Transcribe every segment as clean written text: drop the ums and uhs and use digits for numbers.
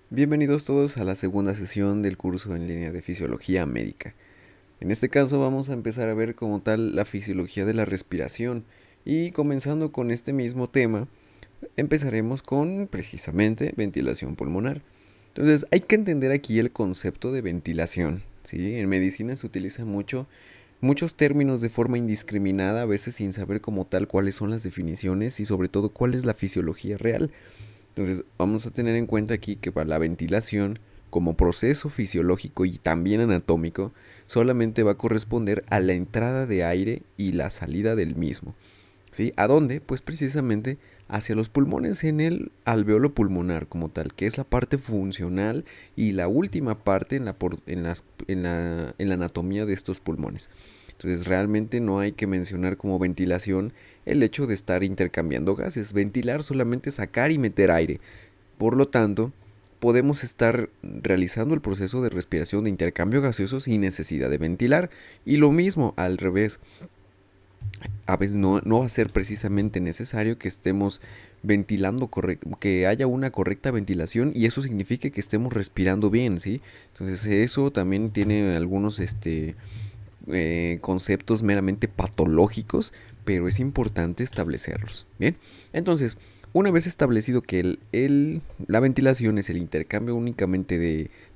Bienvenidos todos a la segunda sesión del curso en línea de Fisiología Médica. En este caso vamos a empezar a ver como tal la fisiología de la respiración y comenzando con este mismo tema, empezaremos con precisamente ventilación pulmonar. Entonces hay que entender aquí el concepto de ventilación, ¿sí? En medicina se utiliza muchos términos de forma indiscriminada, a veces sin saber como tal cuáles son las definiciones y sobre todo cuál es la fisiología real. Entonces vamos a tener en cuenta aquí que para la ventilación, como proceso fisiológico y también anatómico, solamente va a corresponder a la entrada de aire y la salida del mismo. ¿Sí? ¿A dónde? Pues precisamente hacia los pulmones en el alveolo pulmonar como tal, que es la parte funcional y la última parte en la anatomía de estos pulmones. Entonces realmente no hay que mencionar como ventilación el hecho de estar intercambiando gases. Ventilar solamente sacar y meter aire. Por lo tanto, podemos estar realizando el proceso de respiración de intercambio gaseoso sin necesidad de ventilar. Y lo mismo al revés, a veces no va a ser precisamente necesario que estemos ventilando, que haya una correcta ventilación y eso significa que estemos respirando bien, ¿sí? Entonces eso también tiene algunos conceptos meramente patológicos, pero es importante establecerlos, ¿bien? Entonces, una vez establecido que la ventilación es el intercambio únicamente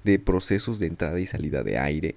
de procesos de entrada y salida de aire,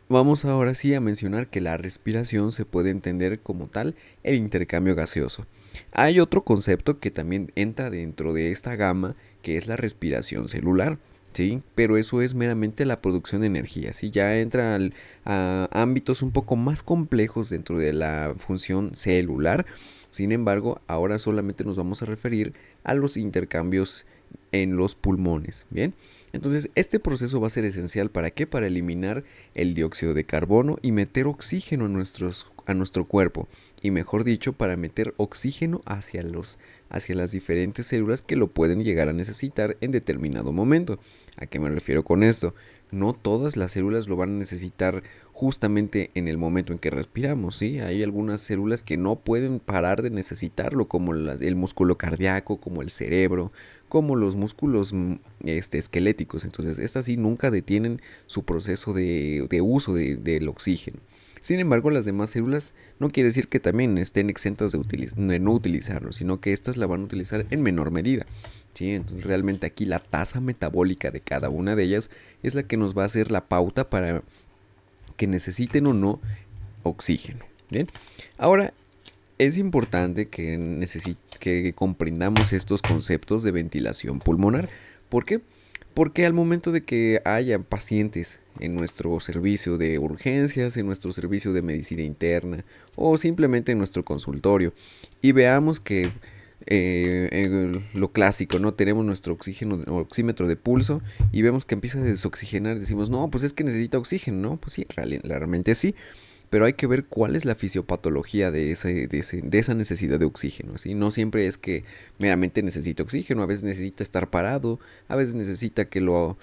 vamos ahora sí a mencionar que la respiración se puede entender como tal el intercambio gaseoso. Hay otro concepto que también entra dentro de esta gama, que es la respiración celular, ¿sí? Pero eso es meramente la producción de energía, ¿sí? Ya entra a ámbitos un poco más complejos dentro de la función celular. Sin embargo, ahora solamente nos vamos a referir a los intercambios en los pulmones, ¿bien? Entonces, este proceso va a ser esencial ¿para qué? Para eliminar el dióxido de carbono y meter oxígeno a nuestro cuerpo. Y mejor dicho, para meter oxígeno hacia las diferentes células que lo pueden llegar a necesitar en determinado momento. ¿A qué me refiero con esto? No todas las células lo van a necesitar justamente en el momento en que respiramos, ¿sí? Hay algunas células que no pueden parar de necesitarlo, como el músculo cardíaco, como el cerebro, como los músculos esqueléticos. Entonces, estas sí nunca detienen su proceso de uso del oxígeno. Sin embargo, las demás células no quiere decir que también estén exentas de no utilizarlo, sino que estas la van a utilizar en menor medida. ¿Sí? Entonces, realmente aquí la tasa metabólica de cada una de ellas es la que nos va a hacer la pauta para que necesiten o no oxígeno. Bien, ahora es importante que comprendamos estos conceptos de ventilación pulmonar. ¿Por qué? Porque al momento de que haya pacientes en nuestro servicio de urgencias, en nuestro servicio de medicina interna o simplemente en nuestro consultorio y veamos que lo clásico, ¿no? Tenemos nuestro oxímetro de pulso y vemos que empieza a desoxigenar, decimos, no, pues es que necesita oxígeno, ¿no? Pues sí, realmente sí, pero hay que ver cuál es la fisiopatología de esa necesidad de oxígeno, ¿sí? No siempre es que meramente necesita oxígeno, a veces necesita estar parado, a veces necesita que lo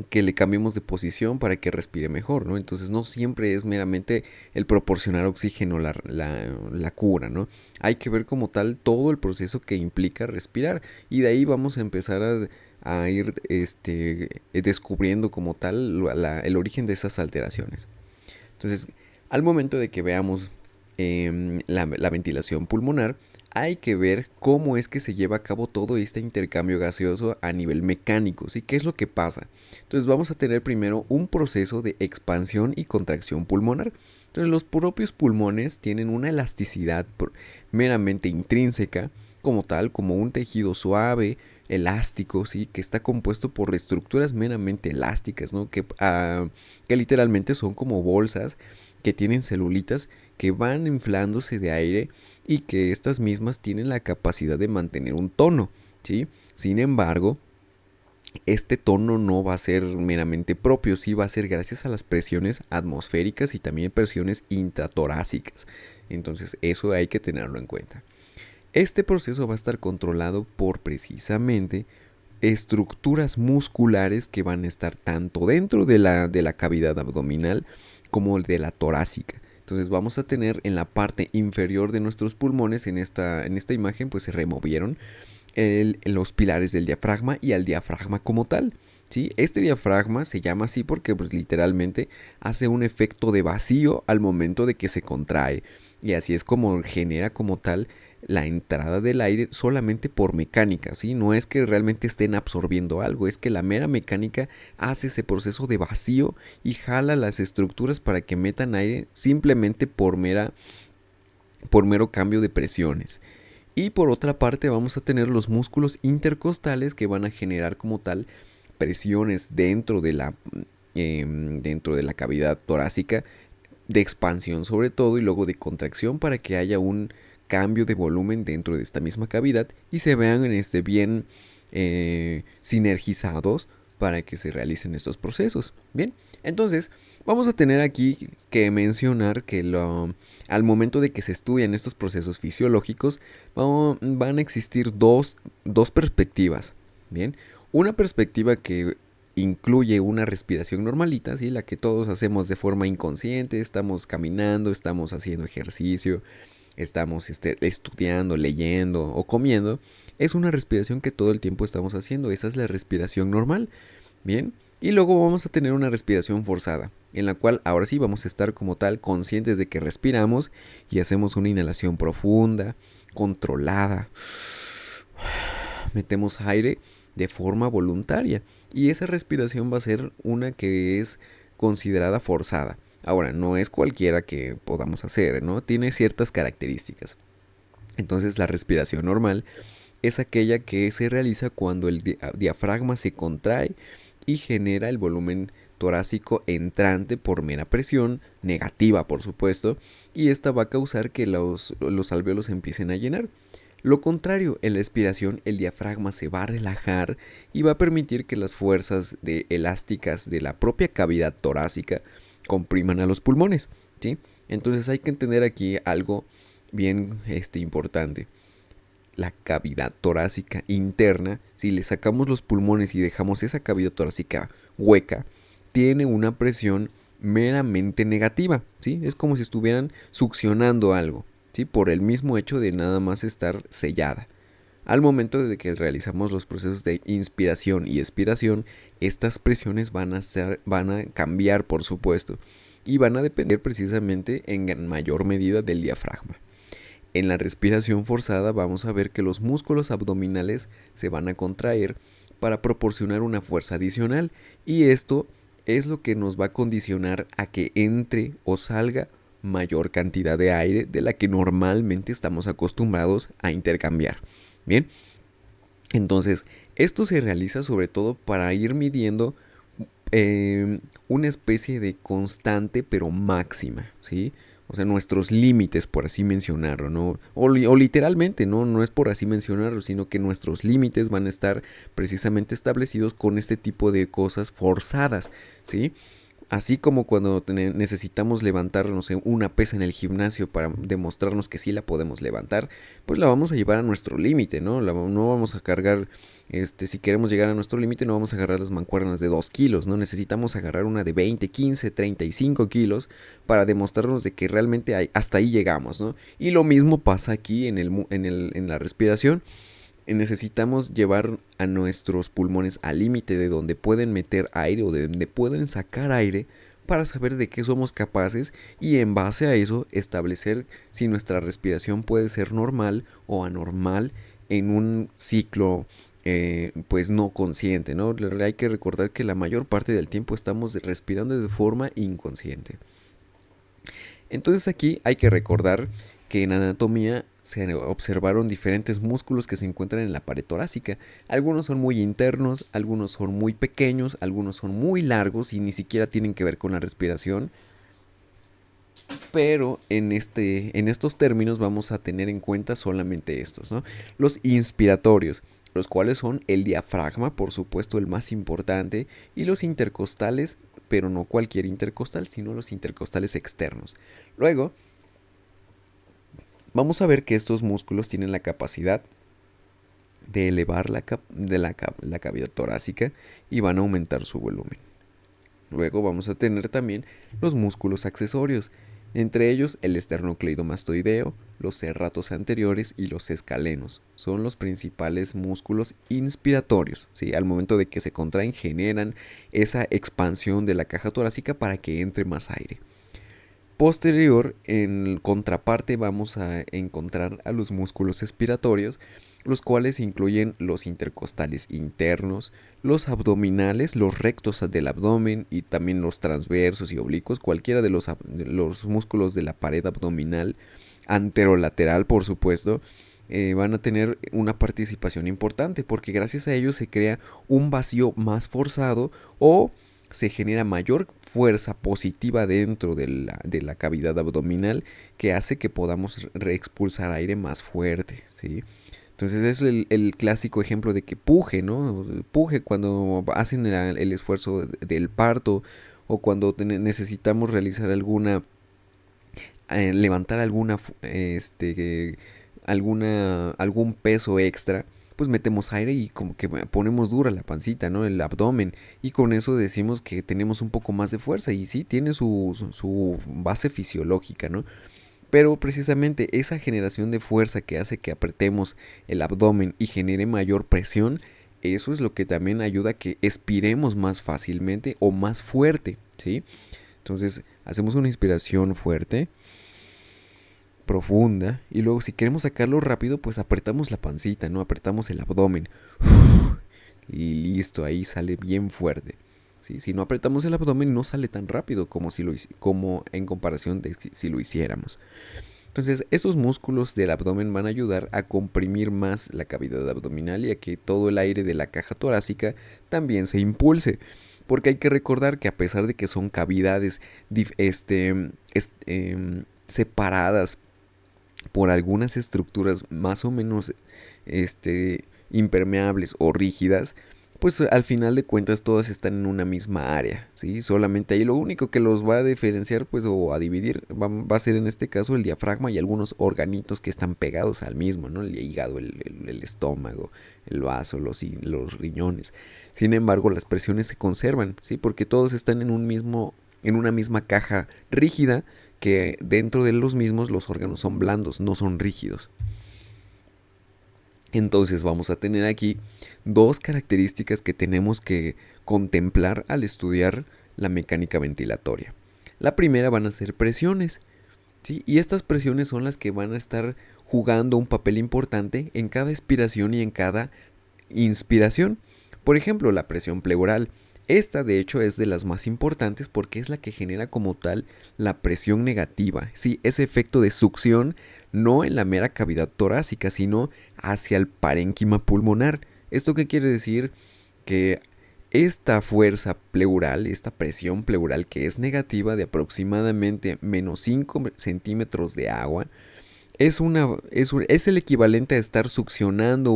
que le cambiemos de posición para que respire mejor, ¿no? Entonces no siempre es meramente el proporcionar oxígeno la cura, ¿no? Hay que ver como tal todo el proceso que implica respirar y de ahí vamos a empezar a ir descubriendo como tal el origen de esas alteraciones. Entonces, al momento de que veamos la ventilación pulmonar, hay que ver cómo es que se lleva a cabo todo este intercambio gaseoso a nivel mecánico, ¿sí? ¿Qué es lo que pasa? Entonces vamos a tener primero un proceso de expansión y contracción pulmonar. Entonces los propios pulmones tienen una elasticidad meramente intrínseca, como tal, como un tejido suave, elástico, ¿sí? Que está compuesto por estructuras meramente elásticas, ¿no? Que literalmente son como bolsas que tienen celulitas que van inflándose de aire y que estas mismas tienen la capacidad de mantener un tono, ¿sí? Sin embargo, este tono no va a ser meramente propio, sí va a ser gracias a las presiones atmosféricas y también presiones intratorácicas. Entonces eso hay que tenerlo en cuenta. Este proceso va a estar controlado por precisamente estructuras musculares que van a estar tanto dentro de la cavidad abdominal como de la torácica. Entonces vamos a tener en la parte inferior de nuestros pulmones, en esta imagen pues se removieron los pilares del diafragma y al diafragma como tal. ¿Sí? Este diafragma se llama así porque pues, literalmente hace un efecto de vacío al momento de que se contrae. Y así es como genera como tal la entrada del aire solamente por mecánica, ¿sí? No es que realmente estén absorbiendo algo, es que la mera mecánica hace ese proceso de vacío y jala las estructuras para que metan aire simplemente por mero cambio de presiones. Y por otra parte vamos a tener los músculos intercostales que van a generar como tal presiones dentro de la cavidad torácica, de expansión sobre todo y luego de contracción para que haya un cambio de volumen dentro de esta misma cavidad y se vean bien sinergizados para que se realicen estos procesos. Bien, entonces vamos a tener aquí que mencionar que al momento de que se estudian estos procesos fisiológicos van a existir dos perspectivas. Bien, una perspectiva que incluye una respiración normalita, ¿sí? La que todos hacemos de forma inconsciente, estamos caminando, estamos haciendo ejercicio, estamos estudiando, leyendo o comiendo. Es una respiración que todo el tiempo estamos haciendo, esa es la respiración normal. Bien, y luego vamos a tener una respiración forzada, en la cual ahora sí vamos a estar como tal conscientes de que respiramos y hacemos una inhalación profunda, controlada. Metemos aire de forma voluntaria y esa respiración va a ser una que es considerada forzada. Ahora, no es cualquiera que podamos hacer, ¿no? Tiene ciertas características. Entonces, la respiración normal es aquella que se realiza cuando el diafragma se contrae y genera el volumen torácico entrante por mera presión, negativa por supuesto, y esta va a causar que los alvéolos empiecen a llenar. Lo contrario, en la expiración el diafragma se va a relajar y va a permitir que las fuerzas elásticas de la propia cavidad torácica compriman a los pulmones, ¿sí? Entonces hay que entender aquí algo bien importante. La cavidad torácica interna, si le sacamos los pulmones y dejamos esa cavidad torácica hueca, tiene una presión meramente negativa, ¿sí? Es como si estuvieran succionando algo, ¿sí? Por el mismo hecho de nada más estar sellada. Al momento de que realizamos los procesos de inspiración y expiración, estas presiones van a cambiar, por supuesto, y van a depender precisamente en mayor medida del diafragma. En la respiración forzada vamos a ver que los músculos abdominales se van a contraer para proporcionar una fuerza adicional y esto es lo que nos va a condicionar a que entre o salga mayor cantidad de aire de la que normalmente estamos acostumbrados a intercambiar. Bien, entonces esto se realiza sobre todo para ir midiendo una especie de constante pero máxima, ¿sí? O sea, nuestros límites, por así mencionarlo, ¿no? O literalmente, ¿no? No es por así mencionarlo, sino que nuestros límites van a estar precisamente establecidos con este tipo de cosas forzadas, ¿sí? Así como cuando necesitamos levantar, no sé, una pesa en el gimnasio para demostrarnos que sí la podemos levantar, pues la vamos a llevar a nuestro límite, ¿no? No vamos a cargar, si queremos llegar a nuestro límite, no vamos a agarrar las mancuernas de 2 kilos, ¿no? Necesitamos agarrar una de 20, 15, 35 kilos para demostrarnos de que realmente hasta ahí llegamos, ¿no? Y lo mismo pasa aquí en la respiración. Necesitamos llevar a nuestros pulmones al límite de donde pueden meter aire o de donde pueden sacar aire para saber de qué somos capaces y en base a eso establecer si nuestra respiración puede ser normal o anormal en un ciclo pues no consciente, ¿no? Hay que recordar que la mayor parte del tiempo estamos respirando de forma inconsciente. Entonces aquí hay que recordar que en anatomía se observaron diferentes músculos que se encuentran en la pared torácica. Algunos son muy internos, algunos son muy pequeños, algunos son muy largos y ni siquiera tienen que ver con la respiración. Pero en estos términos vamos a tener en cuenta solamente estos, ¿no? Los inspiratorios, los cuales son el diafragma, por supuesto el más importante, y los intercostales, pero no cualquier intercostal, sino los intercostales externos. Luego, vamos a ver que estos músculos tienen la capacidad de elevar la cavidad torácica y van a aumentar su volumen. Luego vamos a tener también los músculos accesorios, Entre ellos el esternocleidomastoideo, los serratos anteriores y los escalenos. Son los principales músculos inspiratorios. ¿Sí? Al momento de que se contraen generan esa expansión de la caja torácica para que entre más aire. Posterior, en contraparte, vamos a encontrar a los músculos expiratorios, los cuales incluyen los intercostales internos, los abdominales, los rectos del abdomen y también los transversos y oblicuos, cualquiera de los músculos de la pared abdominal, anterolateral por supuesto, van a tener una participación importante porque gracias a ellos se crea un vacío más forzado o se genera mayor fuerza positiva dentro de la cavidad abdominal que hace que podamos reexpulsar aire más fuerte, ¿sí? Entonces es el clásico ejemplo de que puje, ¿no? Puje cuando hacen el esfuerzo del parto o cuando necesitamos realizar levantar algún peso extra, pues metemos aire y como que ponemos dura la pancita, ¿no? El abdomen. Y con eso decimos que tenemos un poco más de fuerza. Y sí, tiene su base fisiológica, ¿no? Pero precisamente esa generación de fuerza que hace que apretemos el abdomen y genere mayor presión, eso es lo que también ayuda a que expiremos más fácilmente o más fuerte, ¿sí? Entonces hacemos una inspiración fuerte, profunda, y luego si queremos sacarlo rápido, pues apretamos la pancita, ¿no? Apretamos el abdomen. Y listo, ahí sale bien fuerte. ¿Sí? Si no apretamos el abdomen no sale tan rápido como en comparación de si lo hiciéramos. Entonces, estos músculos del abdomen van a ayudar a comprimir más la cavidad abdominal y a que todo el aire de la caja torácica también se impulse. Porque hay que recordar que a pesar de que son cavidades separadas por algunas estructuras más o menos impermeables o rígidas, pues al final de cuentas todas están en una misma área, ¿sí? Solamente ahí lo único que los va a diferenciar, pues, o a dividir, va a ser en este caso el diafragma y algunos organitos que están pegados al mismo, ¿no? El hígado, el estómago, el vaso, los riñones. Sin embargo, las presiones se conservan, ¿sí? Porque todos están en una misma caja rígida, que dentro de los mismos los órganos son blandos, no son rígidos. Entonces vamos a tener aquí dos características que tenemos que contemplar al estudiar la mecánica ventilatoria. La primera van a ser presiones, ¿sí? Y estas presiones son las que van a estar jugando un papel importante en cada expiración y en cada inspiración. Por ejemplo, la presión pleural. Esta de hecho es de las más importantes porque es la que genera como tal la presión negativa, ¿sí? Ese efecto de succión no en la mera cavidad torácica, sino hacia el parénquima pulmonar. ¿Esto qué quiere decir? Que esta fuerza pleural, esta presión pleural que es negativa de aproximadamente menos 5 centímetros de agua, es el equivalente a estar succionando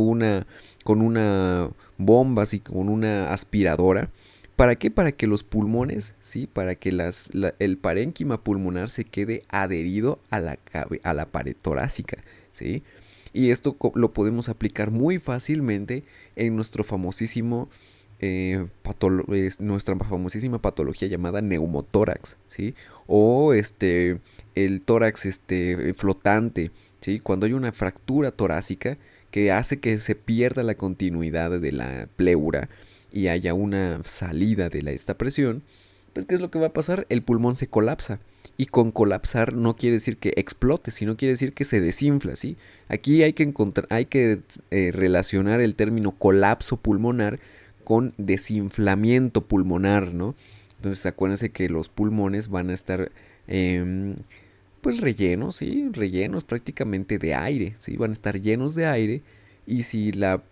con una bomba, así con una aspiradora. ¿Para qué? Para que los pulmones, ¿sí? Para que el parénquima pulmonar se quede adherido a la pared torácica, ¿sí? Y esto lo podemos aplicar muy fácilmente en nuestra famosísima patología llamada neumotórax, ¿sí? O el tórax flotante, ¿sí? Cuando hay una fractura torácica que hace que se pierda la continuidad de la pleura y haya una salida de esta presión, pues ¿qué es lo que va a pasar? El pulmón se colapsa. Y con colapsar no quiere decir que explote, sino quiere decir que se desinfla, ¿sí? Aquí hay que relacionar el término colapso pulmonar con desinflamiento pulmonar, ¿no? Entonces acuérdense que los pulmones van a estar pues rellenos, ¿sí? Rellenos prácticamente de aire, ¿sí? Van a estar llenos de aire y si la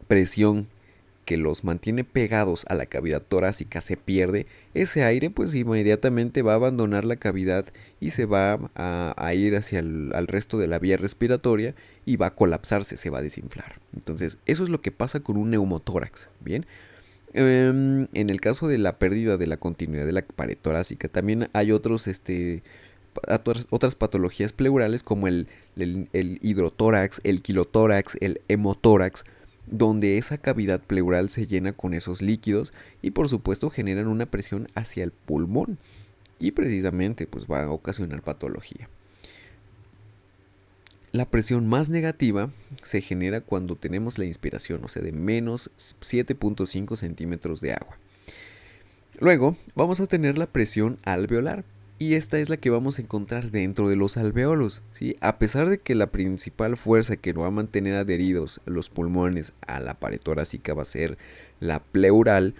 presión que los mantiene pegados a la cavidad torácica se pierde, ese aire pues inmediatamente va a abandonar la cavidad y se va a ir hacia al resto de la vía respiratoria y va a colapsarse, se va a desinflar. Entonces eso es lo que pasa con un neumotórax, ¿bien? En el caso de la pérdida de la continuidad de la pared torácica, también hay otras patologías pleurales como el hidrotórax, el quilotórax, el hemotórax, donde esa cavidad pleural se llena con esos líquidos y por supuesto generan una presión hacia el pulmón. y precisamente pues va a ocasionar patología. La presión más negativa se genera cuando tenemos la inspiración, o sea, de menos 7.5 centímetros de agua. Luego vamos a tener la presión alveolar, y esta es la que vamos a encontrar dentro de los alvéolos, ¿sí? A pesar de que la principal fuerza que nos va a mantener adheridos los pulmones a la pared torácica va a ser la pleural,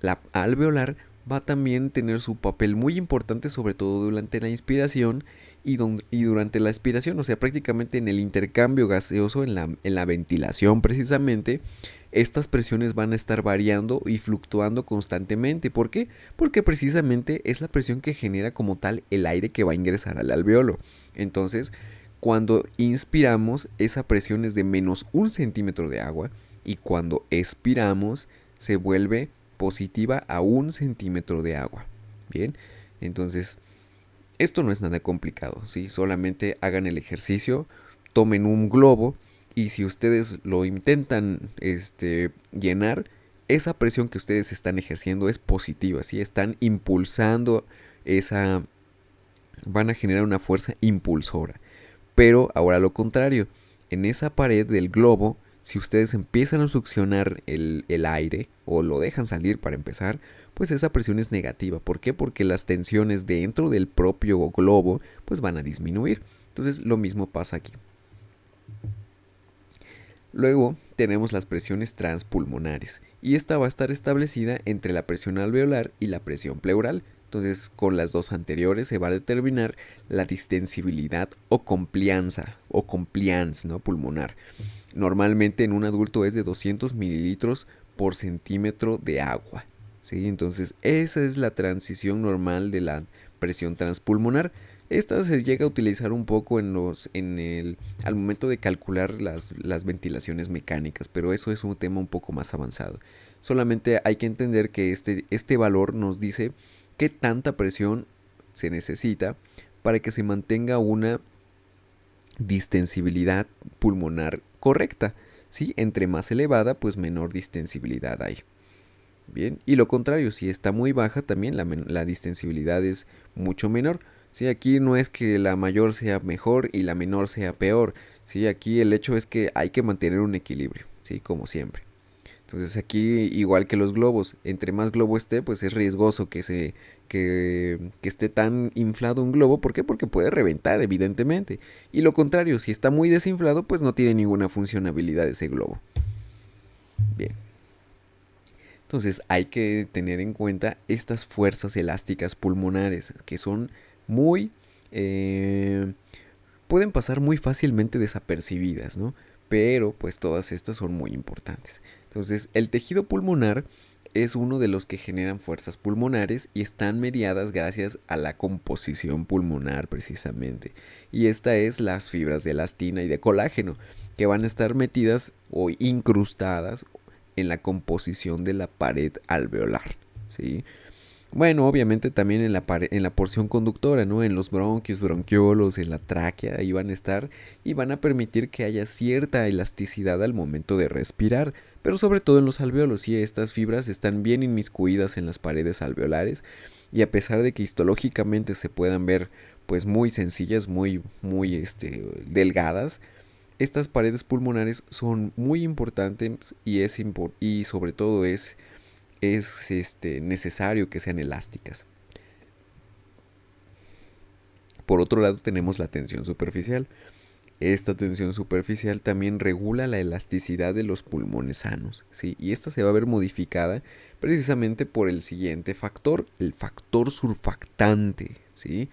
la alveolar va a también tener su papel muy importante, sobre todo durante la inspiración y durante la expiración, o sea, prácticamente en el intercambio gaseoso, en la ventilación precisamente. Estas presiones van a estar variando y fluctuando constantemente. ¿Por qué? Porque precisamente es la presión que genera como tal el aire que va a ingresar al alveolo. Entonces, cuando inspiramos, esa presión es de menos 1 centímetro de agua, y cuando expiramos se vuelve positiva a 1 centímetro de agua. Bien, entonces esto no es nada complicado, ¿sí? Solamente hagan el ejercicio, tomen un globo, y si ustedes lo intentan llenar, esa presión que ustedes están ejerciendo es positiva, ¿sí? Están impulsando van a generar una fuerza impulsora. Pero ahora lo contrario, en esa pared del globo, si ustedes empiezan a succionar el aire o lo dejan salir para empezar, pues esa presión es negativa. ¿Por qué? Porque las tensiones dentro del propio globo pues van a disminuir. Entonces lo mismo pasa aquí. Luego tenemos las presiones transpulmonares, y esta va a estar establecida entre la presión alveolar y la presión pleural. Entonces, con las dos anteriores se va a determinar la distensibilidad o compliance, ¿no? Pulmonar. Normalmente en un adulto es de 200 mililitros por centímetro de agua, ¿sí? Entonces, esa es la transición normal de la presión transpulmonar. Esta se llega a utilizar un poco al momento de calcular las ventilaciones mecánicas, pero eso es un tema un poco más avanzado. Solamente hay que entender que este valor nos dice qué tanta presión se necesita para que se mantenga una distensibilidad pulmonar correcta, ¿sí? Entre más elevada, pues menor distensibilidad hay. Bien, y lo contrario, si está muy baja, también la distensibilidad es mucho menor. Sí, aquí no es que la mayor sea mejor y la menor sea peor. Sí, aquí el hecho es que hay que mantener un equilibrio, sí, como siempre. Entonces aquí, igual que los globos, entre más globo esté, pues es riesgoso que esté tan inflado un globo. ¿Por qué? Porque puede reventar, evidentemente. Y lo contrario, si está muy desinflado, pues no tiene ninguna funcionabilidad ese globo. Bien. Entonces hay que tener en cuenta estas fuerzas elásticas pulmonares, que son muy... pueden pasar muy fácilmente desapercibidas, ¿no? Pero pues todas estas son muy importantes. Entonces el tejido pulmonar es uno de los que generan fuerzas pulmonares, y están mediadas gracias a la composición pulmonar precisamente. Y esta es las fibras de elastina y de colágeno, que van a estar metidas o incrustadas en la composición de la pared alveolar, ¿sí? Bueno, obviamente también en la porción conductora, ¿no? En los bronquios, bronquiolos, en la tráquea, ahí van a estar y van a permitir que haya cierta elasticidad al momento de respirar, pero sobre todo en los alveolos, y estas fibras están bien inmiscuidas en las paredes alveolares, y a pesar de que histológicamente se puedan ver pues muy sencillas, muy delgadas, estas paredes pulmonares son muy importantes, y sobre todo es necesario que sean elásticas. Por otro lado tenemos la tensión superficial. Esta tensión superficial también regula la elasticidad de los pulmones sanos, ¿sí? Y esta se va a ver modificada precisamente por el siguiente factor, el factor surfactante, ¿sí?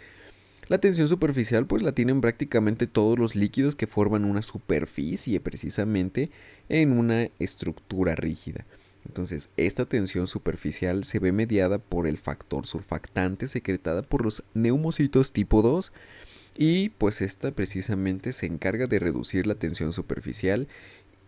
La tensión superficial pues la tienen prácticamente todos los líquidos que forman una superficie precisamente en una estructura rígida. Entonces, esta tensión superficial se ve mediada por el factor surfactante secretada por los neumocitos tipo 2, y pues esta precisamente se encarga de reducir la tensión superficial,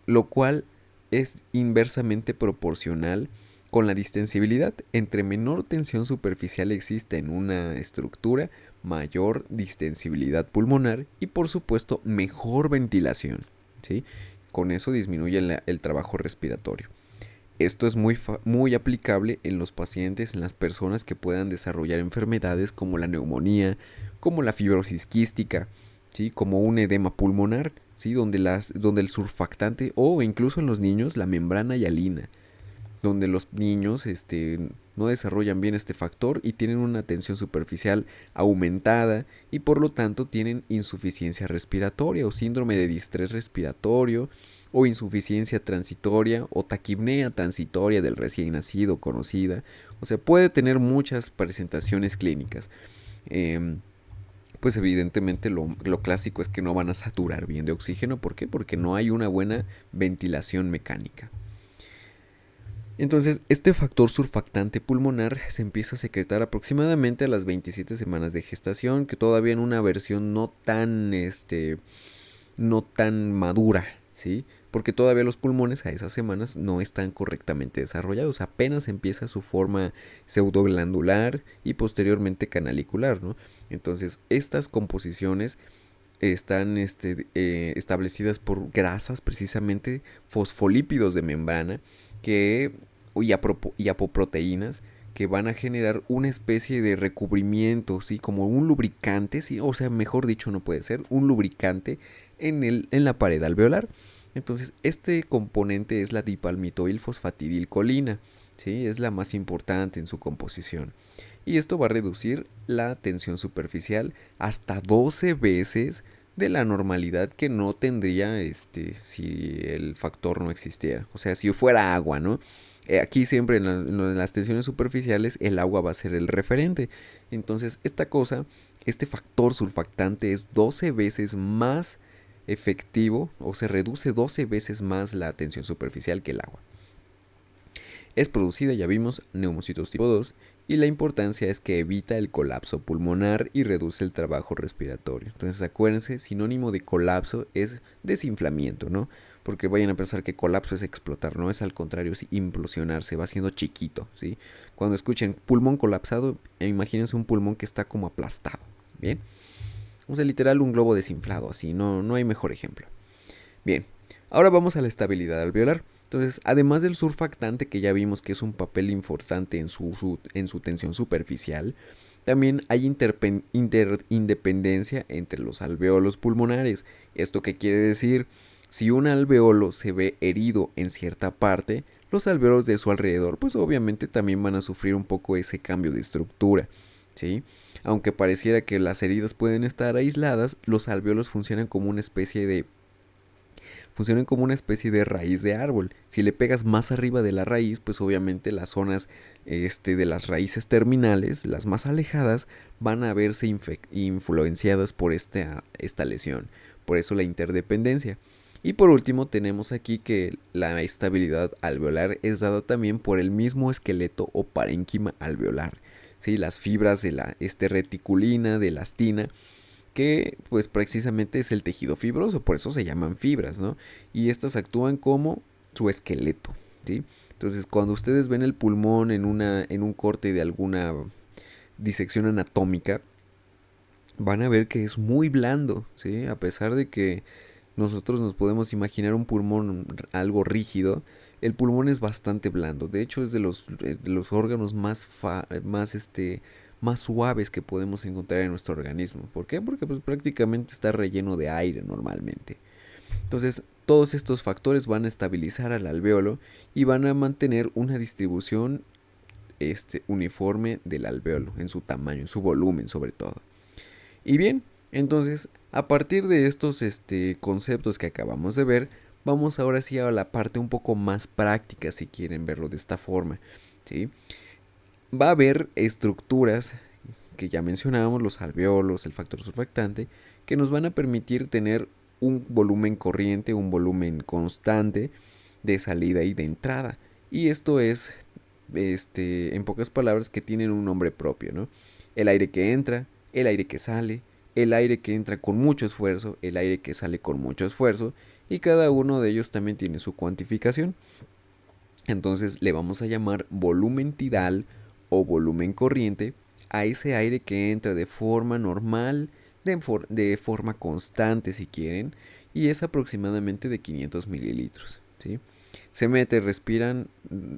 lo cual es inversamente proporcional con la distensibilidad. Entre menor tensión superficial existe en una estructura, mayor distensibilidad pulmonar y por supuesto mejor ventilación, ¿sí? Con eso disminuye el trabajo respiratorio. Esto es muy aplicable en los pacientes, en las personas que puedan desarrollar enfermedades como la neumonía, como la fibrosis quística, ¿sí? Como un edema pulmonar, ¿sí? Donde el surfactante, o incluso en los niños, la membrana hialina, donde los niños no desarrollan bien este factor y tienen una tensión superficial aumentada y por lo tanto tienen insuficiencia respiratoria o síndrome de distrés respiratorio o insuficiencia transitoria o taquipnea transitoria del recién nacido conocida. O sea, puede tener muchas presentaciones clínicas. Pues evidentemente lo clásico es que no van a saturar bien de oxígeno. ¿Por qué? Porque no hay una buena ventilación mecánica. Entonces, este factor surfactante pulmonar se empieza a secretar aproximadamente a las 27 semanas de gestación, que todavía en una versión no tan madura, ¿sí? Porque todavía los pulmones a esas semanas no están correctamente desarrollados, apenas empieza su forma pseudoglandular y posteriormente canalicular, ¿no? Entonces, estas composiciones están establecidas por grasas, precisamente fosfolípidos de membrana, que, y apoproteínas, que van a generar una especie de recubrimiento, ¿sí? Como un lubricante, ¿sí? O sea, mejor dicho, no puede ser, un lubricante en la pared alveolar. Entonces, este componente es la dipalmitoilfosfatidilcolina, ¿sí? Es la más importante en su composición. Y esto va a reducir la tensión superficial hasta 12 veces de la normalidad que no tendría si el factor no existiera. O sea, si fuera agua, ¿no? Aquí siempre en las tensiones superficiales el agua va a ser el referente. Entonces este factor surfactante es 12 veces más efectivo o se reduce 12 veces más la tensión superficial que el agua. Es producida, ya vimos, neumocitos tipo 2 y la importancia es que evita el colapso pulmonar y reduce el trabajo respiratorio. Entonces acuérdense, sinónimo de colapso es desinflamiento, ¿no? Porque vayan a pensar que colapso es explotar, no es al contrario, es implosionar, se va haciendo chiquito, ¿sí? Cuando escuchen pulmón colapsado, imagínense un pulmón que está como aplastado, ¿bien? O sea, literal un globo desinflado, así, no hay mejor ejemplo. Bien, ahora vamos a la estabilidad alveolar. Entonces, además del surfactante que ya vimos que es un papel importante en su tensión superficial, también hay independencia entre los alveolos pulmonares. ¿Esto qué quiere decir? Si un alveolo se ve herido en cierta parte, los alveolos de su alrededor pues obviamente también van a sufrir un poco ese cambio de estructura, ¿sí? Aunque pareciera que las heridas pueden estar aisladas, los alveolos funcionan como una especie de raíz de árbol. Si le pegas más arriba de la raíz, pues obviamente las zonas de las raíces terminales, las más alejadas, van a verse influenciadas por esta lesión. Por eso la interdependencia. Y por último tenemos aquí que la estabilidad alveolar es dada también por el mismo esqueleto o parénquima alveolar. ¿Sí? Las fibras de la reticulina, de elastina, que pues precisamente es el tejido fibroso, por eso se llaman fibras, ¿no? Y estas actúan como su esqueleto, ¿sí? Entonces, cuando ustedes ven el pulmón en un corte de alguna disección anatómica, van a ver que es muy blando, ¿sí? A pesar de que nosotros nos podemos imaginar un pulmón algo rígido, el pulmón es bastante blando. De hecho, es de los órganos más suaves que podemos encontrar en nuestro organismo. ¿Por qué? Porque pues prácticamente está relleno de aire normalmente. Entonces, todos estos factores van a estabilizar al alveolo y van a mantener una distribución uniforme del alveolo en su tamaño, en su volumen sobre todo. Y bien, entonces, a partir de estos conceptos que acabamos de ver, vamos ahora sí a la parte un poco más práctica, si quieren verlo de esta forma, ¿sí? Va a haber estructuras que ya mencionábamos, los alveolos, el factor surfactante, que nos van a permitir tener un volumen corriente, un volumen constante de salida y de entrada. Y esto es, en pocas palabras, que tienen un nombre propio, ¿no? El aire que entra, el aire que sale, el aire que entra con mucho esfuerzo, el aire que sale con mucho esfuerzo, y cada uno de ellos también tiene su cuantificación. Entonces le vamos a llamar volumen tidal o volumen corriente a ese aire que entra de forma normal, de forma constante si quieren, y es aproximadamente de 500 mililitros, ¿sí? Se mete, respiran,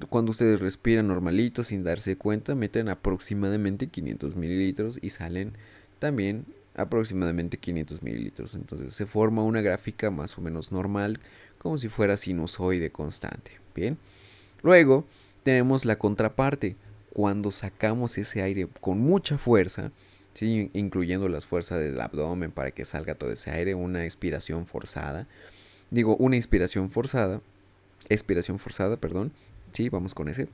cuando ustedes respiran normalito sin darse cuenta, meten aproximadamente 500 mililitros y salen también aproximadamente 500 mililitros. Entonces se forma una gráfica más o menos normal, como si fuera sinusoide constante. Bien. Luego tenemos la contraparte. Cuando sacamos ese aire con mucha fuerza, ¿sí? Incluyendo las fuerzas del abdomen para que salga todo ese aire, una expiración forzada. Digo, una inspiración forzada. Expiración forzada, perdón. Sí, vamos con ese.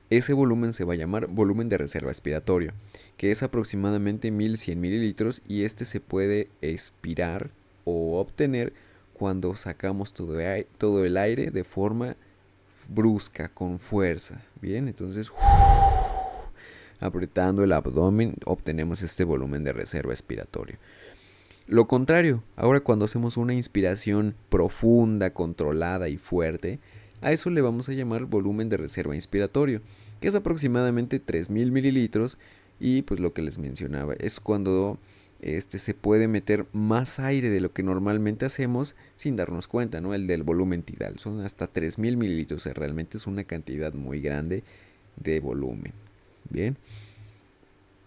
Ese volumen se va a llamar volumen de reserva expiratorio, que es aproximadamente 1100 mililitros y este se puede expirar o obtener cuando sacamos todo el aire de forma brusca, con fuerza. Bien, entonces apretando el abdomen obtenemos este volumen de reserva expiratorio. Lo contrario, ahora cuando hacemos una inspiración profunda, controlada y fuerte, a eso le vamos a llamar volumen de reserva inspiratorio, que es aproximadamente 3000 mililitros y pues lo que les mencionaba, es cuando se puede meter más aire de lo que normalmente hacemos sin darnos cuenta, ¿no? El del volumen tidal, son hasta 3000 mililitros, realmente es una cantidad muy grande de volumen. Bien.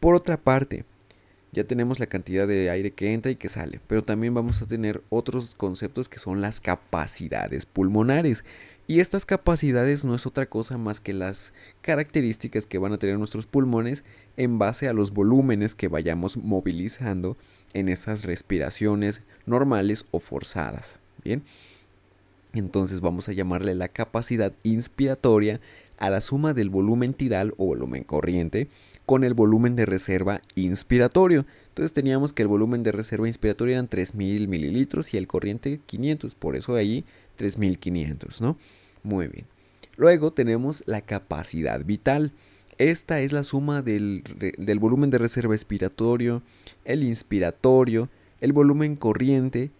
Por otra parte, ya tenemos la cantidad de aire que entra y que sale, pero también vamos a tener otros conceptos que son las capacidades pulmonares. Y estas capacidades no es otra cosa más que las características que van a tener nuestros pulmones en base a los volúmenes que vayamos movilizando en esas respiraciones normales o forzadas. Bien, entonces vamos a llamarle la capacidad inspiratoria a la suma del volumen tidal o volumen corriente con el volumen de reserva inspiratorio. Entonces teníamos que el volumen de reserva inspiratorio eran 3000 mililitros y el corriente 500, por eso ahí 3500, ¿no? Muy bien. Luego tenemos la capacidad vital. Esta es la suma del volumen de reserva expiratorio, el inspiratorio, el volumen corriente,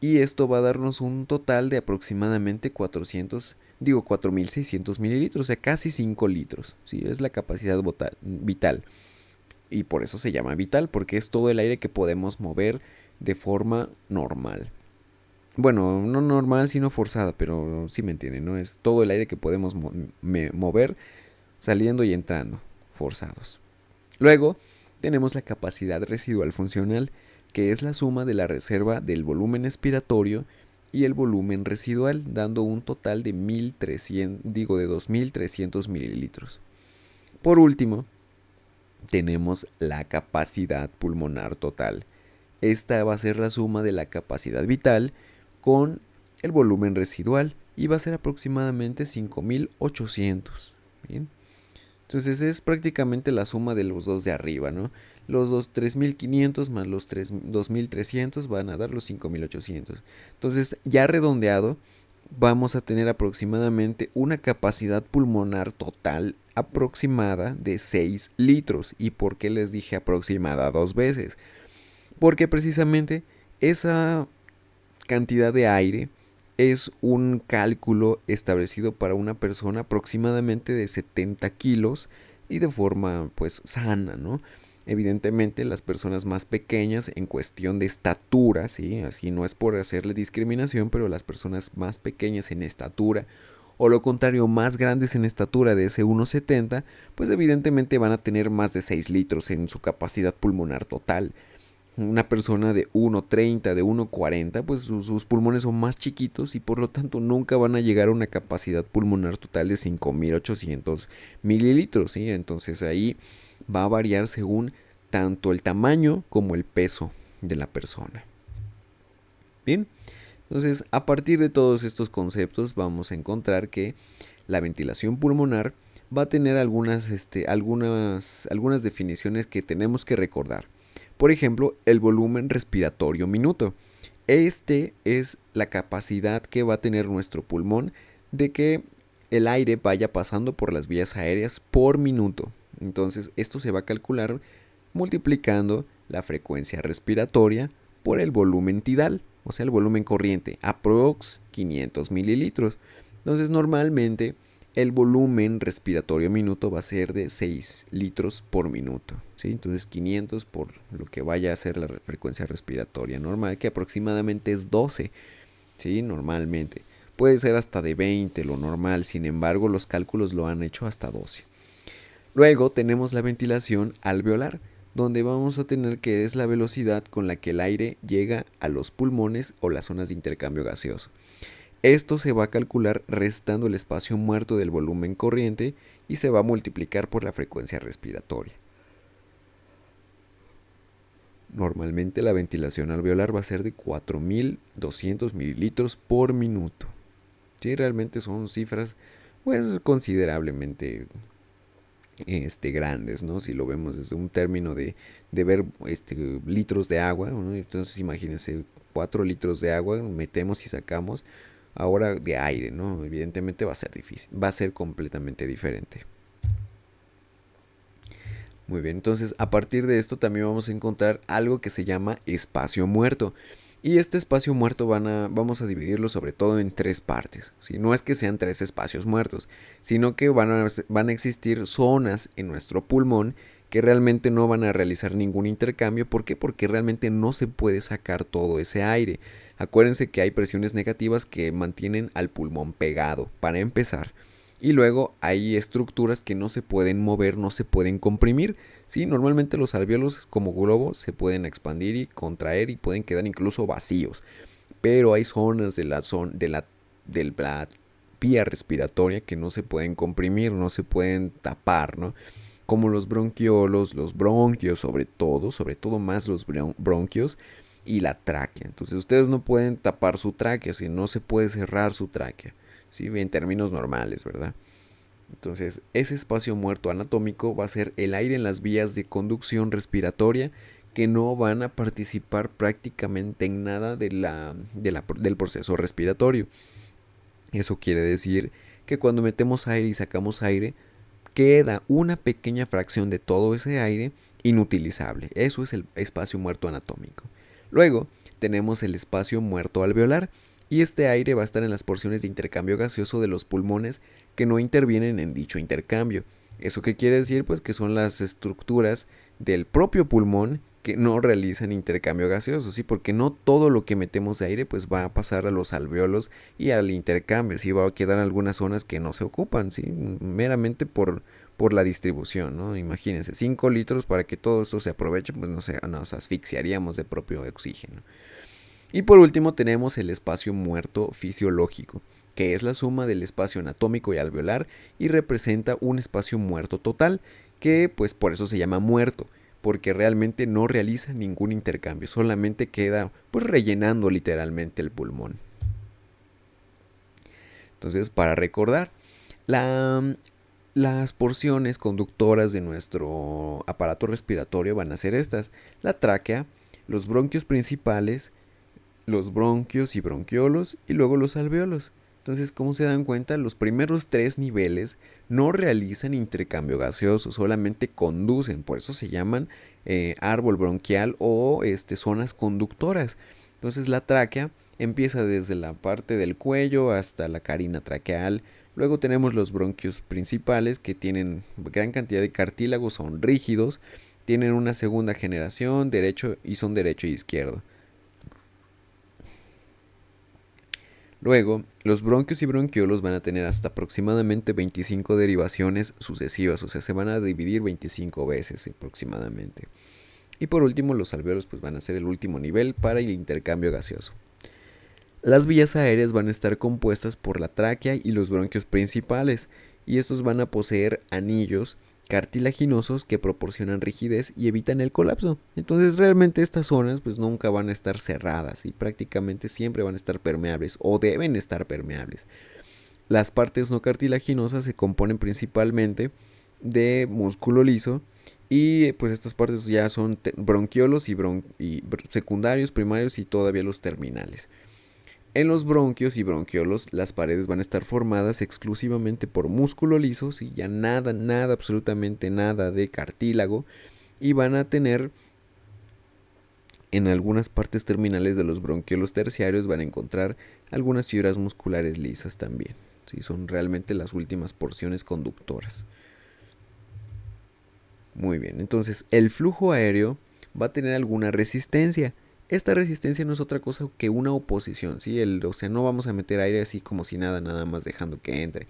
y esto va a darnos un total de aproximadamente 4600 mililitros, o sea, casi 5 litros. ¿Sí? Es la capacidad vital. Y por eso se llama vital, porque es todo el aire que podemos mover de forma normal. Bueno, no normal, sino forzada, pero sí me entienden, ¿no? Es todo el aire que podemos mover saliendo y entrando, forzados. Luego tenemos la capacidad residual funcional, que es la suma de la reserva del volumen expiratorio y el volumen residual, dando un total de 2300 mililitros. Por último, tenemos la capacidad pulmonar total. Esta va a ser la suma de la capacidad vital con el volumen residual y va a ser aproximadamente 5800. Bien. Entonces es prácticamente la suma de los dos de arriba, ¿no? Los 3500 más los 2300 van a dar los 5800. Entonces, ya redondeado, vamos a tener aproximadamente una capacidad pulmonar total aproximada de 6 litros. ¿Y por qué les dije aproximada dos veces? Porque precisamente esa cantidad de aire es un cálculo establecido para una persona aproximadamente de 70 kilos y de forma pues sana, ¿no? Evidentemente las personas más pequeñas en cuestión de estatura, ¿sí? Así no es por hacerle discriminación, pero las personas más pequeñas en estatura o lo contrario más grandes en estatura de ese 1,70, pues evidentemente van a tener más de 6 litros en su capacidad pulmonar total. Una persona de 1,30, de 1,40, pues sus pulmones son más chiquitos y por lo tanto nunca van a llegar a una capacidad pulmonar total de 5800 mililitros, ¿sí? Entonces ahí va a variar según tanto el tamaño como el peso de la persona. Bien, entonces a partir de todos estos conceptos vamos a encontrar que la ventilación pulmonar va a tener algunas definiciones que tenemos que recordar. Por ejemplo, el volumen respiratorio minuto. Este es la capacidad que va a tener nuestro pulmón de que el aire vaya pasando por las vías aéreas por minuto. Entonces, esto se va a calcular multiplicando la frecuencia respiratoria por el volumen tidal, o sea, el volumen corriente, aprox 500 mililitros. Entonces, normalmente el volumen respiratorio minuto va a ser de 6 litros por minuto, ¿sí? Entonces 500 por lo que vaya a ser la frecuencia respiratoria normal, que aproximadamente es 12, ¿sí? Normalmente. puede ser hasta de 20 lo normal, sin embargo los cálculos lo han hecho hasta 12. Luego tenemos la ventilación alveolar, donde vamos a tener que es la velocidad con la que el aire llega a los pulmones o las zonas de intercambio gaseoso. Esto se va a calcular restando el espacio muerto del volumen corriente y se va a multiplicar por la frecuencia respiratoria. Normalmente la ventilación alveolar va a ser de 4.200 mililitros por minuto. Sí, realmente son cifras pues considerablemente grandes, ¿no? Si lo vemos desde un término de ver litros de agua, ¿no? Entonces imagínense 4 litros de agua, metemos y sacamos ahora de aire, ¿no? Evidentemente va a ser difícil, va a ser completamente diferente. Muy bien, entonces a partir de esto también vamos a encontrar algo que se llama espacio muerto. Y este espacio muerto vamos a dividirlo sobre todo en 3 partes. ¿Sí? No es que sean 3 espacios muertos, sino que van a existir zonas en nuestro pulmón que realmente no van a realizar ningún intercambio. ¿Por qué? Porque realmente no se puede sacar todo ese aire. Acuérdense que hay presiones negativas que mantienen al pulmón pegado, para empezar. Y luego hay estructuras que no se pueden mover, no se pueden comprimir. ¿Sí? Normalmente los alvéolos como globo se pueden expandir y contraer y pueden quedar incluso vacíos. Pero hay zonas de la vía respiratoria que no se pueden comprimir, no se pueden tapar, ¿no? Como los bronquiolos, los bronquios sobre todo más los bronquios y la tráquea. Entonces ustedes no pueden tapar su tráquea, si no se puede cerrar su tráquea. ¿Sí? En términos normales, ¿verdad? Entonces, ese espacio muerto anatómico va a ser el aire en las vías de conducción respiratoria que no van a participar prácticamente en nada del proceso respiratorio. Eso quiere decir que cuando metemos aire y sacamos aire, queda una pequeña fracción de todo ese aire inutilizable. Eso es el espacio muerto anatómico. Luego, tenemos el espacio muerto alveolar, y este aire va a estar en las porciones de intercambio gaseoso de los pulmones que no intervienen en dicho intercambio. ¿Eso qué quiere decir? Pues que son las estructuras del propio pulmón que no realizan intercambio gaseoso, ¿sí? Porque no todo lo que metemos de aire pues va a pasar a los alvéolos y al intercambio, ¿sí? Va a quedar algunas zonas que no se ocupan, ¿sí? Meramente por la distribución, ¿no? Imagínense, 5 litros para que todo esto se aproveche, pues no sé, nos asfixiaríamos de propio oxígeno. Y por último tenemos el espacio muerto fisiológico, que es la suma del espacio anatómico y alveolar y representa un espacio muerto total, que pues por eso se llama muerto, porque realmente no realiza ningún intercambio, solamente queda pues rellenando literalmente el pulmón. Entonces, para recordar, las porciones conductoras de nuestro aparato respiratorio van a ser estas: la tráquea, los bronquios principales, los bronquios y bronquiolos y luego los alvéolos. Entonces, como se dan cuenta, los primeros 3 niveles no realizan intercambio gaseoso, solamente conducen, por eso se llaman árbol bronquial o zonas conductoras. Entonces la tráquea empieza desde la parte del cuello hasta la carina traqueal. Luego tenemos los bronquios principales que tienen gran cantidad de cartílagos, son rígidos, tienen una segunda generación, son derecho y izquierdo. Luego, los bronquios y bronquiolos van a tener hasta aproximadamente 25 derivaciones sucesivas, o sea, se van a dividir 25 veces aproximadamente. Y por último, los alvéolos pues van a ser el último nivel para el intercambio gaseoso. Las vías aéreas van a estar compuestas por la tráquea y los bronquios principales, y estos van a poseer anillos cartilaginosos que proporcionan rigidez y evitan el colapso. Entonces realmente estas zonas pues nunca van a estar cerradas y prácticamente siempre van a estar permeables o deben estar permeables. Las partes no cartilaginosas se componen principalmente de músculo liso y pues estas partes ya son bronquiolos y secundarios, primarios y todavía los terminales. En los bronquios y bronquiolos las paredes van a estar formadas exclusivamente por músculo liso, ¿sí? Ya nada, absolutamente nada de cartílago, y van a tener en algunas partes terminales de los bronquiolos terciarios van a encontrar algunas fibras musculares lisas también, ¿sí? Son realmente las últimas porciones conductoras. Muy bien, entonces el flujo aéreo va a tener alguna resistencia Esta resistencia no es otra cosa que una oposición, ¿sí? O sea, no vamos a meter aire así como si nada, nada más dejando que entre.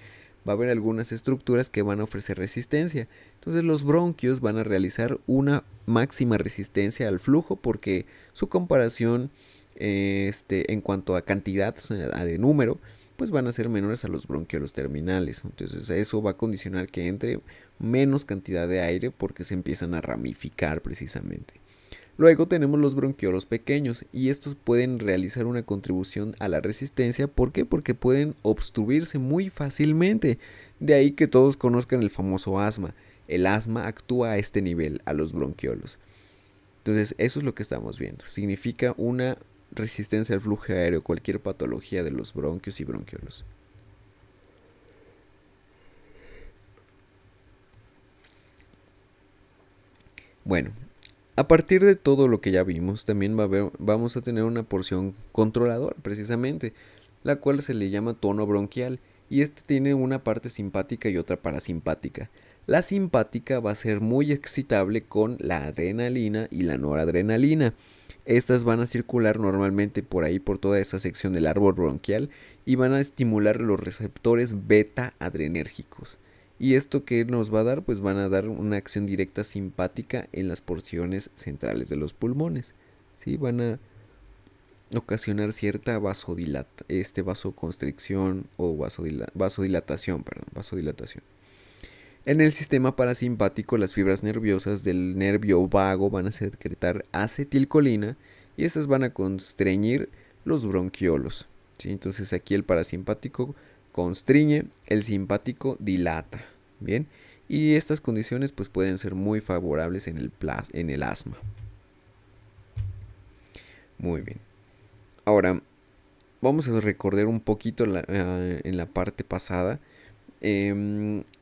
Va a haber algunas estructuras que van a ofrecer resistencia. Entonces los bronquios van a realizar una máxima resistencia al flujo porque su comparación en cuanto a cantidad, o sea, de número, pues van a ser menores a los bronquiolos terminales. Entonces eso va a condicionar que entre menos cantidad de aire porque se empiezan a ramificar precisamente. Luego tenemos los bronquiolos pequeños y estos pueden realizar una contribución a la resistencia. ¿Por qué? Porque pueden obstruirse muy fácilmente. De ahí que todos conozcan el famoso asma. El asma actúa a este nivel, a los bronquiolos. Entonces eso es lo que estamos viendo. Significa una resistencia al flujo aéreo, cualquier patología de los bronquios y bronquiolos. Bueno, a partir de todo lo que ya vimos, también vamos a tener una porción controladora, precisamente, la cual se le llama tono bronquial, y este tiene una parte simpática y otra parasimpática. La simpática va a ser muy excitable con la adrenalina y la noradrenalina. Estas van a circular normalmente por ahí, por toda esa sección del árbol bronquial, y van a estimular los receptores beta adrenérgicos. ¿Y esto qué nos va a dar? Pues van a dar una acción directa simpática en las porciones centrales de los pulmones. ¿Sí? Van a ocasionar cierta vasoconstricción o vasodilatación, vasodilatación. En el sistema parasimpático, las fibras nerviosas del nervio vago van a secretar acetilcolina y estas van a constreñir los bronquiolos. ¿Sí? Entonces aquí el parasimpático constriñe, el simpático dilata. Bien, y estas condiciones pues pueden ser muy favorables en el asma. Muy bien. Ahora vamos a recordar un poquito en la parte pasada.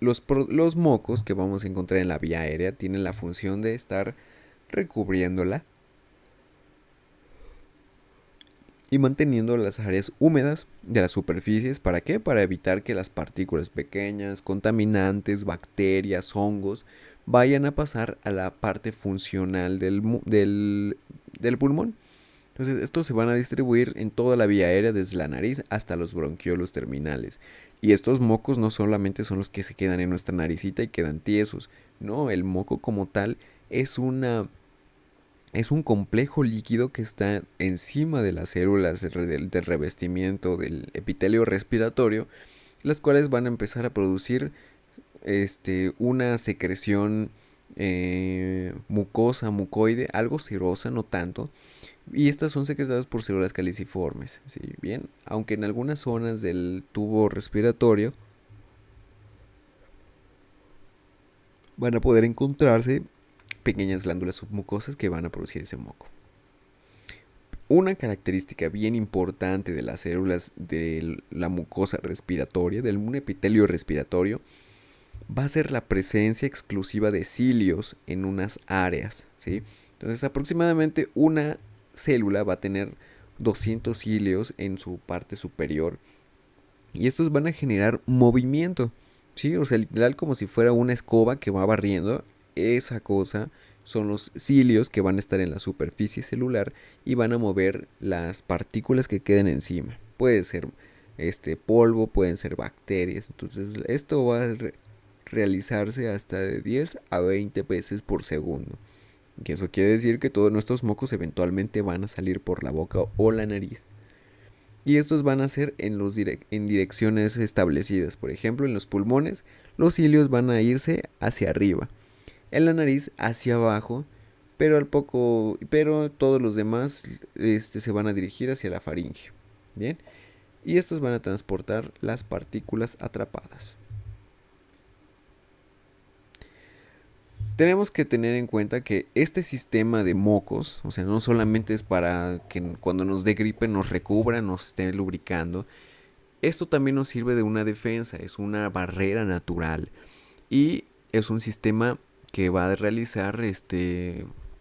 Los mocos que vamos a encontrar en la vía aérea tienen la función de estar recubriéndola y manteniendo las áreas húmedas de las superficies. ¿Para qué? Para evitar que las partículas pequeñas, contaminantes, bacterias, hongos, vayan a pasar a la parte funcional del pulmón. Entonces estos se van a distribuir en toda la vía aérea desde la nariz hasta los bronquiolos terminales. Y estos mocos no solamente son los que se quedan en nuestra naricita y quedan tiesos. No, el moco como tal es es un complejo líquido que está encima de las células del revestimiento del epitelio respiratorio, las cuales van a empezar a producir una secreción mucosa, mucoide, algo serosa, no tanto, y estas son secretadas por células caliciformes. ¿Sí? Bien, aunque en algunas zonas del tubo respiratorio van a poder encontrarse pequeñas glándulas submucosas que van a producir ese moco. Una característica bien importante de las células de la mucosa respiratoria, del epitelio respiratorio, va a ser la presencia exclusiva de cilios en unas áreas. ¿Sí? Entonces aproximadamente una célula va a tener 200 cilios en su parte superior y estos van a generar movimiento. ¿Sí? O sea, literal como si fuera una escoba que va barriendo. Esa cosa son los cilios que van a estar en la superficie celular y van a mover las partículas que queden encima. Puede ser polvo, pueden ser bacterias. Entonces esto va a realizarse hasta de 10 a 20 veces por segundo. Y eso quiere decir que todos nuestros mocos eventualmente van a salir por la boca o la nariz. Y estos van a ser en direcciones establecidas. Por ejemplo, en los pulmones, los cilios van a irse hacia arriba. En la nariz hacia abajo. Pero todos los demás se van a dirigir hacia la faringe. Bien. Y estos van a transportar las partículas atrapadas. Tenemos que tener en cuenta que este sistema de mocos, o sea, no solamente es para que cuando nos dé gripe nos recubra, nos esté lubricando. Esto también nos sirve de una defensa, es una barrera natural y es un sistema que va a realizar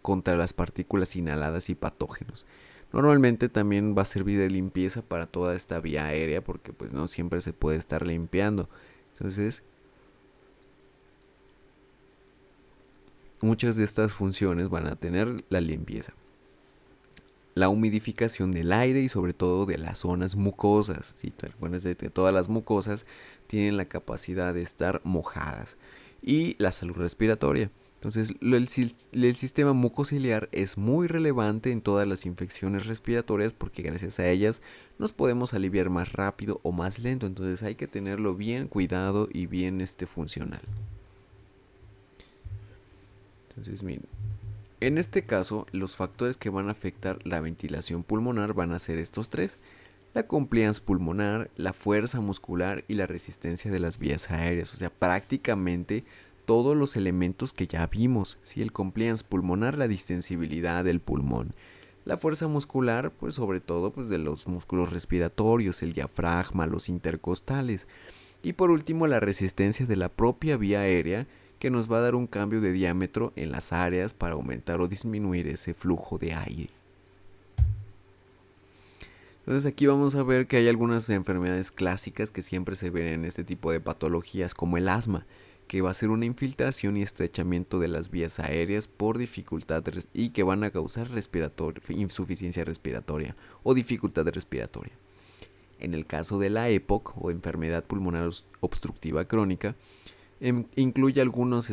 contra las partículas inhaladas y patógenos. Normalmente también va a servir de limpieza para toda esta vía aérea porque pues no siempre se puede estar limpiando. Entonces, muchas de estas funciones van a tener la limpieza. la humidificación del aire y sobre todo de las zonas mucosas. ¿Sí? Bueno, todas las mucosas tienen la capacidad de estar mojadas. Y la salud respiratoria. Entonces, el sistema mucociliar es muy relevante en todas las infecciones respiratorias porque gracias a ellas nos podemos aliviar más rápido o más lento. Entonces, hay que tenerlo bien cuidado y bien funcional. Entonces, miren, en este caso, los factores que van a afectar la ventilación pulmonar van a ser estos tres: la compliance pulmonar, la fuerza muscular y la resistencia de las vías aéreas. O sea, prácticamente todos los elementos que ya vimos. ¿Sí? El compliance pulmonar, la distensibilidad del pulmón. La fuerza muscular, pues sobre todo pues, de los músculos respiratorios, el diafragma, los intercostales. Y por último, la resistencia de la propia vía aérea, que nos va a dar un cambio de diámetro en las áreas para aumentar o disminuir ese flujo de aire. Entonces aquí vamos a ver que hay algunas enfermedades clásicas que siempre se ven en este tipo de patologías, como el asma, que va a ser una infiltración y estrechamiento de las vías aéreas por dificultad y que van a causar insuficiencia respiratoria o dificultad respiratoria. En el caso de la EPOC o enfermedad pulmonar obstructiva crónica, incluye algunos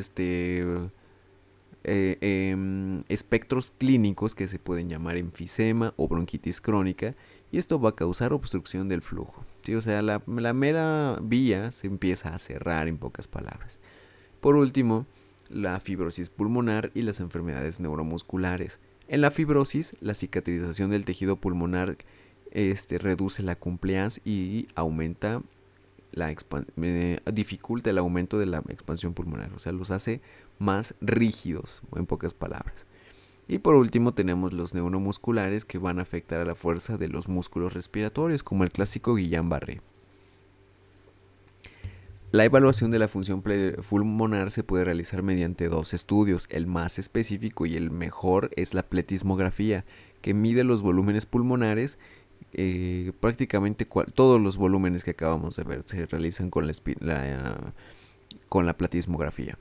espectros clínicos que se pueden llamar enfisema o bronquitis crónica, y esto va a causar obstrucción del flujo. ¿Sí? O sea, la mera vía se empieza a cerrar, en pocas palabras. Por último, la fibrosis pulmonar y las enfermedades neuromusculares. En la fibrosis, la cicatrización del tejido pulmonar reduce la compliance y aumenta dificulta el aumento de la expansión pulmonar, o sea, los hace más rígidos, en pocas palabras. Y por último tenemos los neuromusculares, que van a afectar a la fuerza de los músculos respiratorios, como el clásico Guillain-Barré. La evaluación de la función pulmonar se puede realizar mediante dos estudios. El más específico y el mejor es la pletismografía, que mide los volúmenes pulmonares. Prácticamente todos los volúmenes que acabamos de ver se realizan con la pletismografía.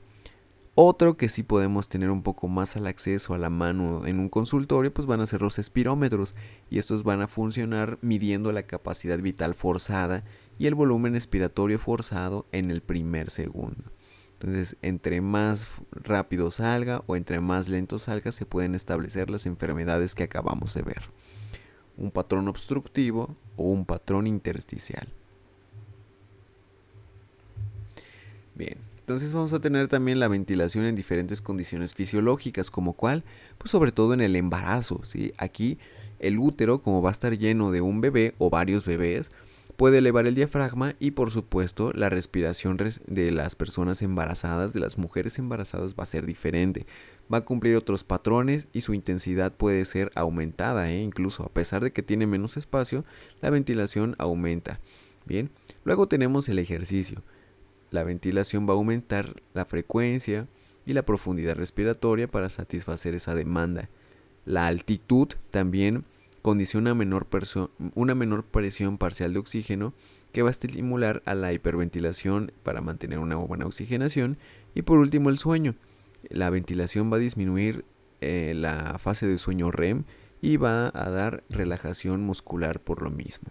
Otro que sí podemos tener un poco más al acceso a la mano en un consultorio, pues van a ser los espirómetros, y estos van a funcionar midiendo la capacidad vital forzada y el volumen expiratorio forzado en el primer segundo. Entonces, entre más rápido salga o entre más lento salga, se pueden establecer las enfermedades que acabamos de ver: un patrón obstructivo o un patrón intersticial. Bien, entonces vamos a tener también la ventilación en diferentes condiciones fisiológicas, como cuál, pues sobre todo en el embarazo, ¿sí? Aquí el útero, como va a estar lleno de un bebé o varios bebés, puede elevar el diafragma, y por supuesto la respiración de las personas embarazadas, de las mujeres embarazadas, va a ser diferente. Va a cumplir otros patrones y su intensidad puede ser aumentada, incluso a pesar de que tiene menos espacio, la ventilación aumenta. Bien, luego tenemos el ejercicio. La ventilación va a aumentar la frecuencia y la profundidad respiratoria para satisfacer esa demanda. La altitud también condiciona una menor presión parcial de oxígeno, que va a estimular a la hiperventilación para mantener una buena oxigenación. Y por último, el sueño. La ventilación va a disminuir la fase de sueño REM y va a dar relajación muscular por lo mismo.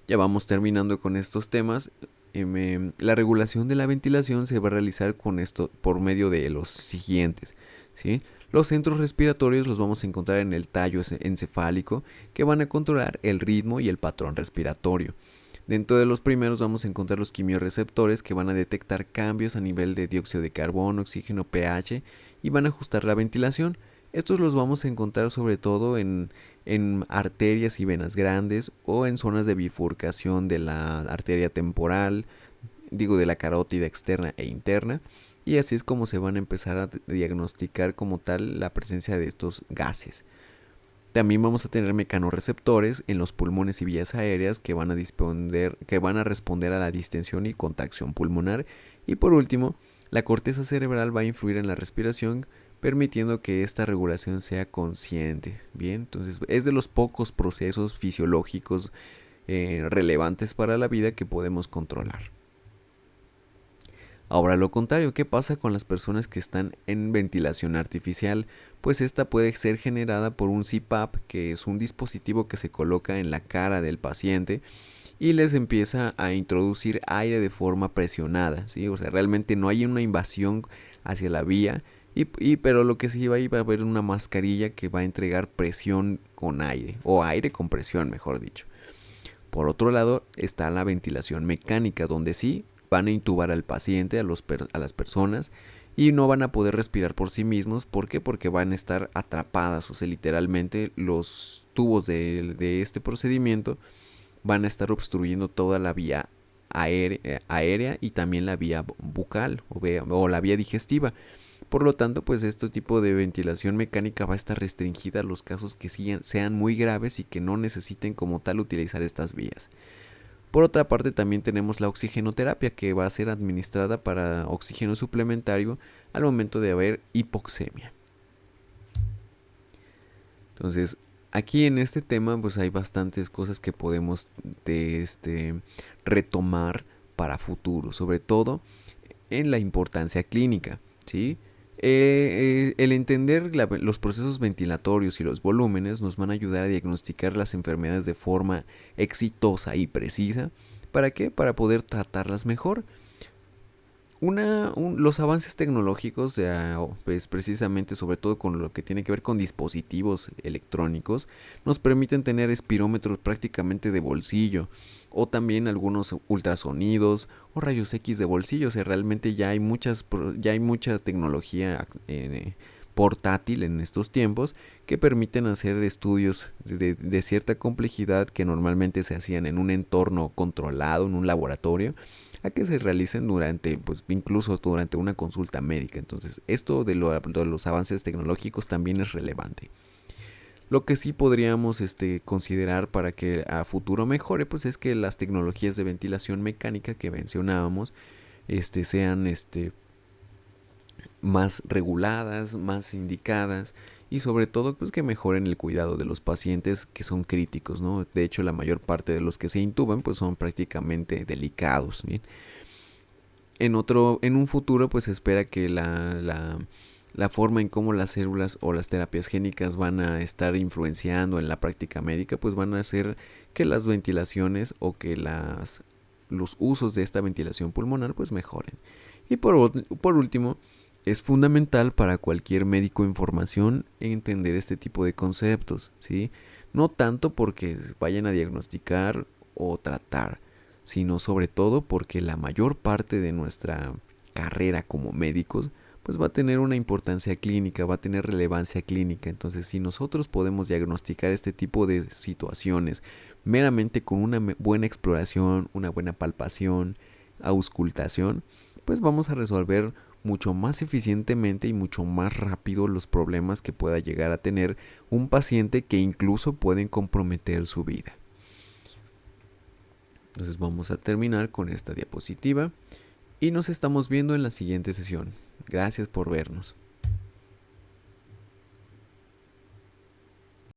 Ya vamos terminando con estos temas. La regulación de la ventilación se va a realizar por medio de los siguientes, ¿sí? Los centros respiratorios los vamos a encontrar en el tallo encefálico, que van a controlar el ritmo y el patrón respiratorio. Dentro de los primeros vamos a encontrar los quimiorreceptores, que van a detectar cambios a nivel de dióxido de carbono, oxígeno, pH, y van a ajustar la ventilación. Estos los vamos a encontrar sobre todo en arterias y venas grandes, o en zonas de bifurcación de la arteria temporal, de la carótida externa e interna. Y así es como se van a empezar a diagnosticar como tal la presencia de estos gases. También vamos a tener mecanorreceptores en los pulmones y vías aéreas, que van a responder a la distensión y contracción pulmonar. Y por último, la corteza cerebral va a influir en la respiración, permitiendo que esta regulación sea consciente. Bien, entonces es de los pocos procesos fisiológicos relevantes para la vida que podemos controlar. Ahora lo contrario, ¿qué pasa con las personas que están en ventilación artificial? Pues esta puede ser generada por un CPAP, que es un dispositivo que se coloca en la cara del paciente y les empieza a introducir aire de forma presionada, ¿sí? O sea, realmente no hay una invasión hacia la vía, pero lo que sí va a haber una mascarilla que va a entregar presión con aire, o aire con presión, mejor dicho. Por otro lado está la ventilación mecánica, donde sí van a intubar al paciente, a las personas, y no van a poder respirar por sí mismos. ¿Por qué? Porque van a estar atrapadas, o sea, literalmente los tubos de este procedimiento van a estar obstruyendo toda la vía aérea y también la vía bucal o la vía digestiva. Por lo tanto, pues este tipo de ventilación mecánica va a estar restringida a los casos que sean muy graves y que no necesiten como tal utilizar estas vías. Por otra parte, también tenemos la oxigenoterapia, que va a ser administrada para oxígeno suplementario al momento de haber hipoxemia. Entonces, aquí en este tema pues hay bastantes cosas que podemos retomar para futuro, sobre todo en la importancia clínica, ¿sí? El entender los procesos ventilatorios y los volúmenes nos van a ayudar a diagnosticar las enfermedades de forma exitosa y precisa. ¿Para qué? Para poder tratarlas mejor. Los avances tecnológicos, pues precisamente sobre todo con lo que tiene que ver con dispositivos electrónicos, nos permiten tener espirómetros prácticamente de bolsillo, o también algunos ultrasonidos o rayos X de bolsillo. O sea, realmente ya hay mucha tecnología portátil en estos tiempos que permiten hacer estudios de cierta complejidad que normalmente se hacían en un entorno controlado, en un laboratorio, a que se realicen pues incluso durante una consulta médica. Entonces, esto de los avances tecnológicos también es relevante. Lo que sí podríamos considerar para que a futuro mejore, pues es que las tecnologías de ventilación mecánica que mencionábamos sean más reguladas, más indicadas, y sobre todo pues que mejoren el cuidado de los pacientes que son críticos, ¿no? De hecho, la mayor parte de los que se intuban pues son prácticamente delicados, ¿bien? En un futuro pues se espera que la forma en cómo las células o las terapias génicas van a estar influenciando en la práctica médica, pues van a hacer que las ventilaciones o que los usos de esta ventilación pulmonar pues mejoren. Y por último, es fundamental para cualquier médico en formación entender este tipo de conceptos, ¿sí? No tanto porque vayan a diagnosticar o tratar, sino sobre todo porque la mayor parte de nuestra carrera como médicos pues va a tener una importancia clínica, va a tener relevancia clínica. Entonces, si nosotros podemos diagnosticar este tipo de situaciones meramente con una buena exploración, una buena palpación, auscultación, pues vamos a resolver mucho más eficientemente y mucho más rápido los problemas que pueda llegar a tener un paciente, que incluso pueden comprometer su vida. Entonces vamos a terminar con esta diapositiva y nos estamos viendo en la siguiente sesión. Gracias por vernos.